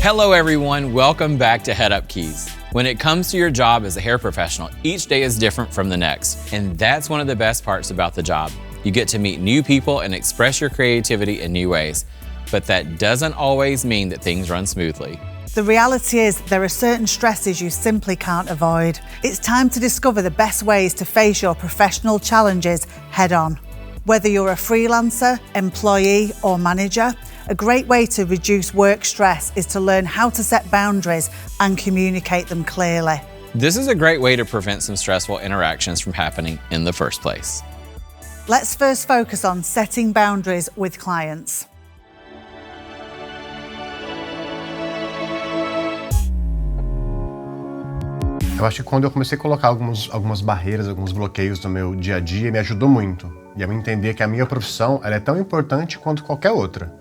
Hello everyone, welcome back to Head Up Keys. When it comes to your job as a hair professional, each day is different from the next, and that's one of the best parts about the job. You get to meet new people and express your creativity in new ways, but that doesn't always mean that things run smoothly. The reality is there are certain stresses you simply can't avoid. It's time to discover the best ways to face your professional challenges head on. Whether you're a freelancer, employee, or manager, a great way to reduce work stress is to learn how to set boundaries and communicate them clearly. This is a great way to prevent some stressful interactions from happening in the first place. Let's first focus on setting boundaries with clients. Eu acho que quando eu comecei a colocar algumas barreiras, alguns bloqueios no meu dia a dia, me ajudou muito. E a me entender que a minha profissão ela é tão importante quanto qualquer outra.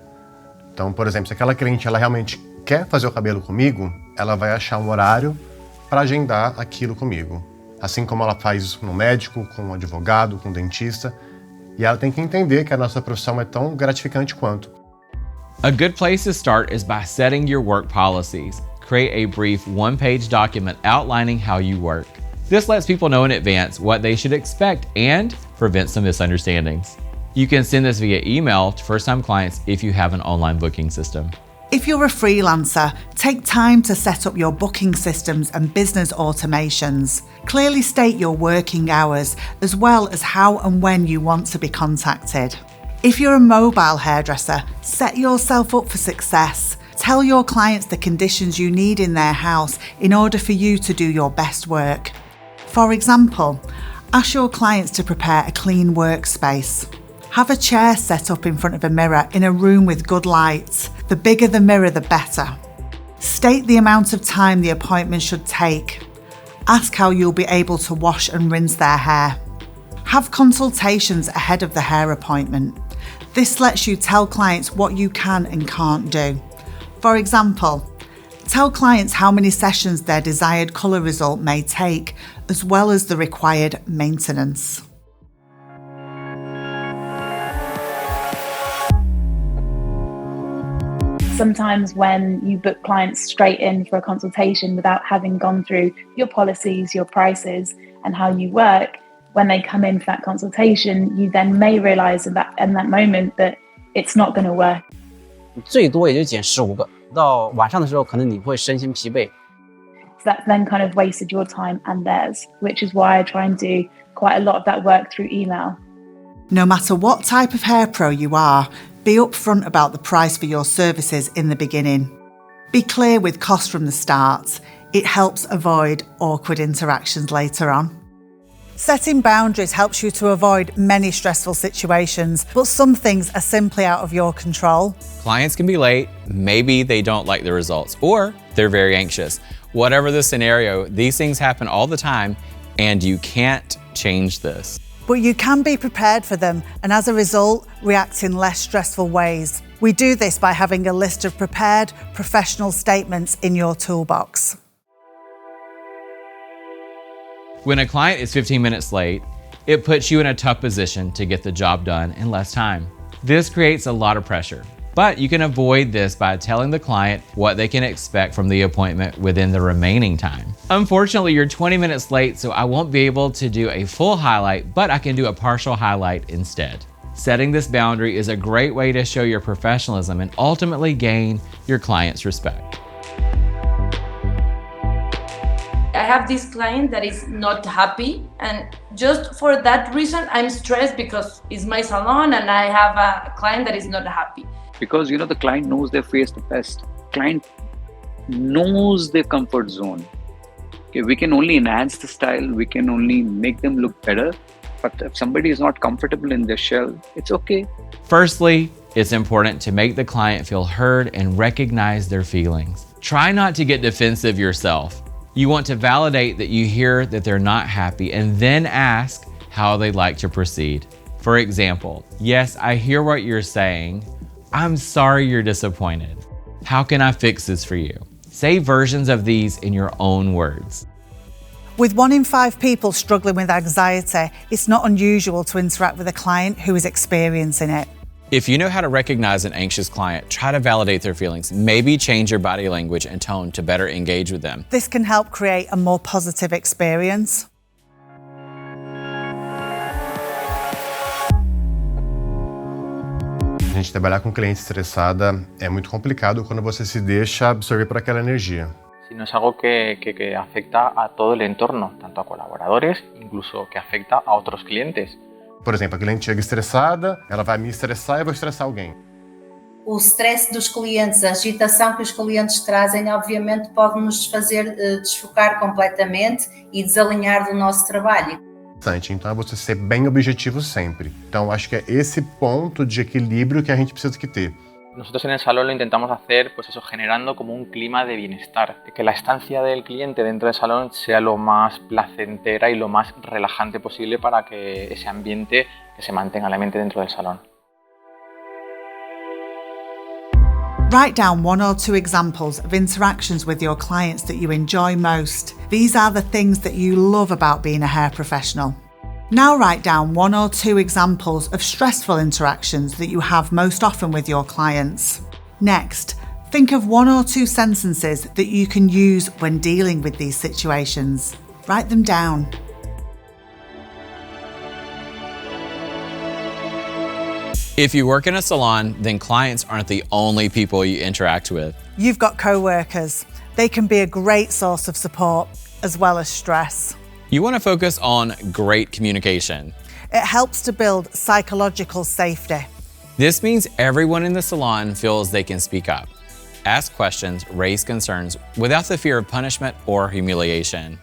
Então, por exemplo, se aquela cliente ela realmente quer fazer o cabelo comigo, ela vai achar um horário para agendar aquilo comigo. Assim como ela faz isso com um médico, com um advogado, com um dentista. E ela tem que entender que a nossa profissão é tão gratificante quanto. A good place to start is by setting your work policies. Create a brief one-page document outlining how you work. This lets people know in advance what they should expect and prevents some misunderstandings. You can send this via email to first-time clients if you have an online booking system. If you're a freelancer, take time to set up your booking systems and business automations. Clearly state your working hours, as well as how and when you want to be contacted. If you're a mobile hairdresser, set yourself up for success. Tell your clients the conditions you need in their house in order for you to do your best work. For example, ask your clients to prepare a clean workspace. Have a chair set up in front of a mirror in a room with good light. The bigger the mirror, the better. State the amount of time the appointment should take. Ask how you'll be able to wash and rinse their hair. Have consultations ahead of the hair appointment. This lets you tell clients what you can and can't do. For example, tell clients how many sessions their desired colour result may take, as well as the required maintenance. Sometimes when you book clients straight in for a consultation without having gone through your policies, your prices, and how you work, when they come in for that consultation, you then may realise in that moment that it's not going to work. 最多也就减15个，到晚上的时候可能你会身心疲惫。 So that then kind of wasted your time and theirs, which is why I try and do quite a lot of that work through email. No matter what type of hair pro you are, be upfront about the price for your services in the beginning. Be clear with cost from the start. It helps avoid awkward interactions later on. Setting boundaries helps you to avoid many stressful situations, but some things are simply out of your control. Clients can be late, maybe they don't like the results, or they're very anxious. Whatever the scenario, these things happen all the time, and you can't change this. But you can be prepared for them and as a result, react in less stressful ways. We do this by having a list of prepared professional statements in your toolbox. When a client is 15 minutes late, it puts you in a tough position to get the job done in less time. This creates a lot of pressure, but you can avoid this by telling the client what they can expect from the appointment within the remaining time. Unfortunately, you're 20 minutes late, so I won't be able to do a full highlight, but I can do a partial highlight instead. Setting this boundary is a great way to show your professionalism and ultimately gain your client's respect. I have this client that is not happy, and just for that reason I'm stressed because it's my salon and I have a client that is not happy. Because the client knows their face the best. Client knows their comfort zone. Okay, we can only enhance the style, we can only make them look better, but if somebody is not comfortable in their shell, it's okay. Firstly, it's important to make the client feel heard and recognize their feelings. Try not to get defensive yourself. You want to validate that you hear that they're not happy and then ask how they'd like to proceed. For example, yes, I hear what you're saying. I'm sorry you're disappointed. How can I fix this for you? Say versions of these in your own words. With 1 in 5 people struggling with anxiety, it's not unusual to interact with a client who is experiencing it. If you know how to recognize an anxious client, try to validate their feelings. Maybe change your body language and tone to better engage with them. This can help create a more positive experience. A gente trabalhar com cliente estressada é muito complicado quando você se deixa absorver por aquela energia. Sino es algo que afecta a todo el entorno, tanto a colaboradores, incluso que afecta a otros clientes. Por exemplo, a cliente chega estressada, ela vai me estressar e eu vou estressar alguém. O stress dos clientes, a agitação que os clientes trazem, obviamente pode nos fazer desfocar completamente e desalinhar do nosso trabalho. Então é você ser bem objetivo sempre. Então acho que é esse ponto de equilíbrio que a gente precisa ter. Nosotros en el salón lo intentamos hacer, pues eso, generando como un clima de bienestar, que la estancia del cliente dentro del salón sea lo más placentera y lo más relajante posible para que ese ambiente que se mantenga la mente dentro del salón. Write down 1 or 2 examples of interactions with your clients that you enjoy most. These are the things that you love about being a hair professional. Now write down 1 or 2 examples of stressful interactions that you have most often with your clients. Next, think of 1 or 2 sentences that you can use when dealing with these situations. Write them down. If you work in a salon, then clients aren't the only people you interact with. You've got co-workers. They can be a great source of support as well as stress. You want to focus on great communication. It helps to build psychological safety. This means everyone in the salon feels they can speak up, ask questions, raise concerns without the fear of punishment or humiliation.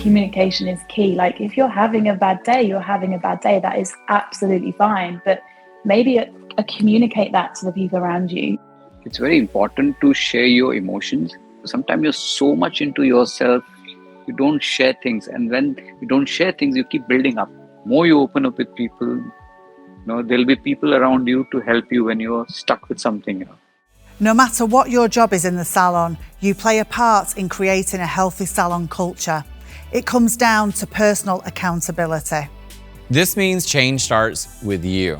Communication is key. Like if you're having a bad day, you're having a bad day. That is absolutely fine. But maybe communicate that to the people around you. It's very important to share your emotions. Sometimes you're so much into yourself, you don't share things. And when you don't share things, you keep building up. More you open up with people, there'll be people around you to help you when you're stuck with something. No matter what your job is in the salon, you play a part in creating a healthy salon culture. It comes down to personal accountability. This means change starts with you.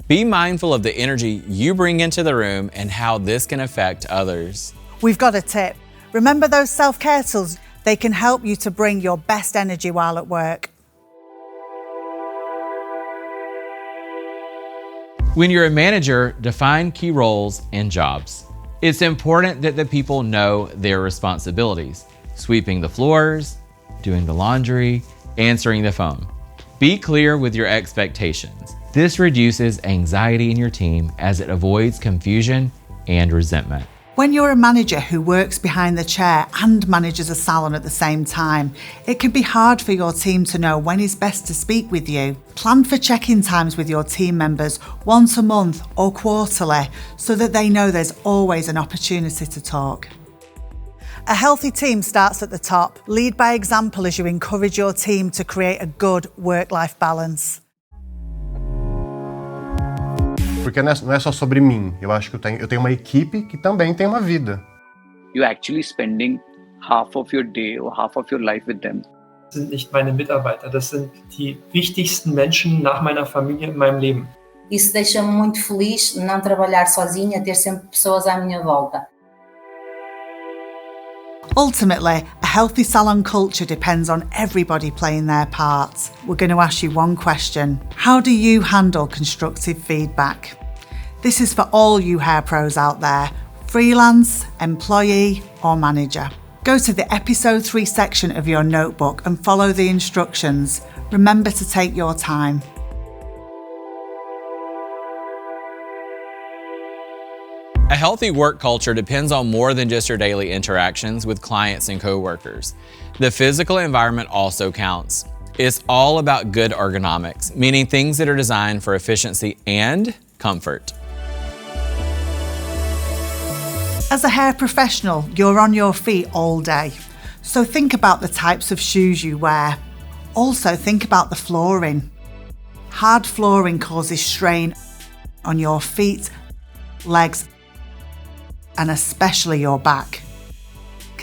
Be mindful of the energy you bring into the room and how this can affect others. We've got a tip. Remember those self-care tools? They can help you to bring your best energy while at work. When you're a manager, define key roles and jobs. It's important that the people know their responsibilities: sweeping the floors, doing the laundry, answering the phone. Be clear with your expectations. This reduces anxiety in your team as it avoids confusion and resentment. When you're a manager who works behind the chair and manages a salon at the same time, it can be hard for your team to know when is best to speak with you. Plan for check-in times with your team members once a month or quarterly so that they know there's always an opportunity to talk. A healthy team starts at the top. Lead by example as you encourage your team to create a good work-life balance. Porque não é só sobre mim. Eu acho que eu tenho uma equipe que também tem uma vida. You're actually spending half of your day or half of your life with them. Das sind nicht meine Mitarbeiter, das sind die wichtigsten Menschen nach meiner Familie in meinem Leben. Isso deixa-me muito feliz, não trabalhar sozinha, ter sempre pessoas à minha volta. Ultimately, a healthy salon culture depends on everybody playing their part. We're going to ask you one question. How do you handle constructive feedback? This is for all you hair pros out there, freelance, employee or manager. Go to the episode 3 section of your notebook and follow the instructions. Remember to take your time. A healthy work culture depends on more than just your daily interactions with clients and coworkers. The physical environment also counts. It's all about good ergonomics, meaning things that are designed for efficiency and comfort. As a hair professional, you're on your feet all day. So think about the types of shoes you wear. Also think about the flooring. Hard flooring causes strain on your feet, legs, and especially your back.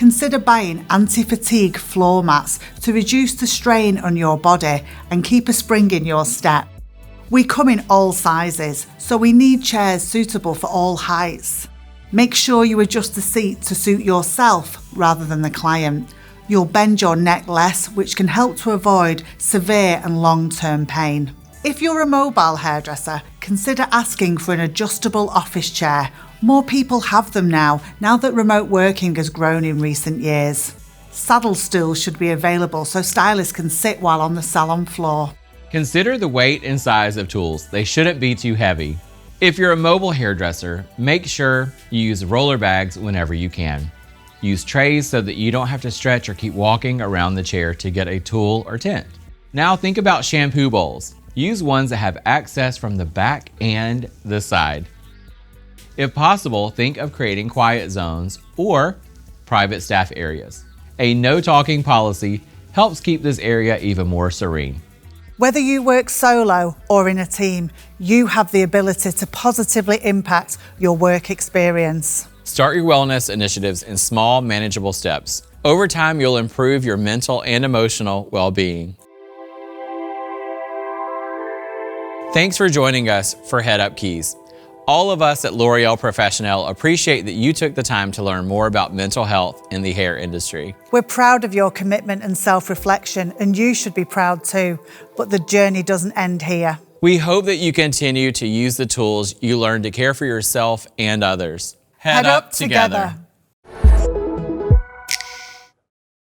consider buying anti-fatigue floor mats to reduce the strain on your body and keep a spring in your step. We come in all sizes, so we need chairs suitable for all heights. Make sure you adjust the seat to suit yourself rather than the client. You'll bend your neck less, which can help to avoid severe and long-term pain. If you're a mobile hairdresser, consider asking for an adjustable office chair. More people have them now that remote working has grown in recent years. Saddle stools should be available so stylists can sit while on the salon floor. Consider the weight and size of tools. They shouldn't be too heavy. If you're a mobile hairdresser, make sure you use roller bags whenever you can. Use trays so that you don't have to stretch or keep walking around the chair to get a tool or tent. Now think about shampoo bowls. Use ones that have access from the back and the side. If possible, think of creating quiet zones or private staff areas. A no talking policy helps keep this area even more serene. Whether you work solo or in a team, you have the ability to positively impact your work experience. Start your wellness initiatives in small, manageable steps. Over time, you'll improve your mental and emotional well-being. Thanks for joining us for Head Up Keys. All of us at L'Oreal Professionnel appreciate that you took the time to learn more about mental health in the hair industry. We're proud of your commitment and self-reflection, and you should be proud too, but the journey doesn't end here. We hope that you continue to use the tools you learned to care for yourself and others. Head up together.